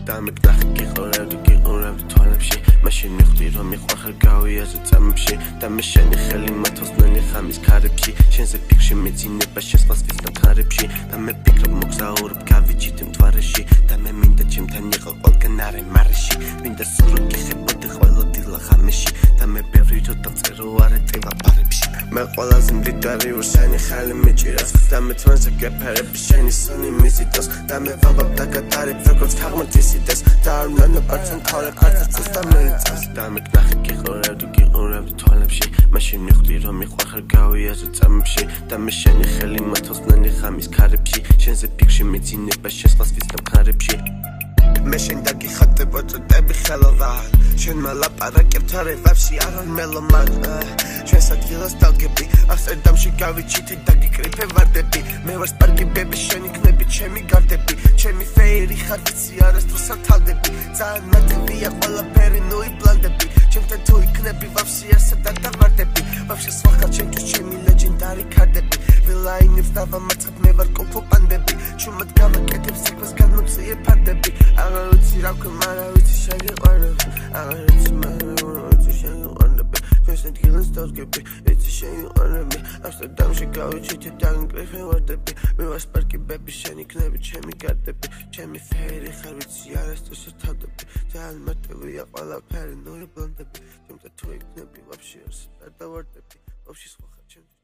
დამეკნახე გიყურებდი თვალებში მაშინ მივხვდი რომ მიყვარხარ გავიაზრე წამებში და მე შენი ხელი მათოსნელი ხამის ქარებში შენზე ფიქრში მეძინება შენს ფასკისთან ქარებში და მე ფიქრობ მოგზაურობ გავიჩით მთვარეში და მე მინდა ჩემთან იყო ყველგან არე მარში მინდა სულ გიხებოდი ყველა დილა ღამეში და მე ბევრი როცა წერო არეტევა ბარებში მე ყველაზე მდიდარი ვარ შენი ხელი მიჭირავს და მე თვალზე გეფერები შენი სუნი მიზიდოს და მე ვაბაბ და გატარებ როგორც თაღმრთისიდეს და არ მანო პარცენ ქალე ქართაც და მეიწას და მეკნახე გიყურებდი თვალებში მაშინ მივხვდი რომ მიყვარხარ გავიაზრე წამებში და მე შენი ხელი მათოსნელი ხამის ქარებში შენზე ფიქრში მეძინება შენს ფასკისთან ქარებში მე შენ დაგიხატებო წოტები ხელოვან შენ მალაპარაკებთ არევებში არონ მელომან ჩვენს ადგილას დავგები ამსტერდამში გავიჩითი და გიკრიფე ვარდები მე ვარ სპარგიბები შენ იქნები ჩემი გარდები ჩემი ფეირი ხარ ვიცი არასდროს არ თავდები ძალიან მარტივია ყველაფერი ნუი ბლანდები ჩემთან თუ იქნები ვაფშე არსად არ დავარდები ვაფშე სხვა ხარ ჩემთვის ჩემი ლეჯენდარი ქარდები ვილაინებს დავამარცხებ მე ვარ კუნფუ პანდები ჩუმად გავაკეთებ საქმეს გადმოწიე ფარდები აღარ ვიცი რა ვქო მაგრამ ვიცი შეგიყვარებ აღარ ვიცი მაგრამ ვიცი შეგიყვარებ ჩვენს ადგილას დავგები ვიცი შეგიყვარებ ამსტერდამში გავიჩითი და გიკრიფე ვარდები მე ვარ სპარგიბები შენ იქნები ჩემი გარდები ჩემი ფეირი ხარ ვიცი არასდროს არ თავდები ძალიან მარტივია ყველაფერი ნური ბლონდები ჩემთან თუ იქნები ვაფშე არ დავარდები ვაფშე სხვა ხარ ჩემთვის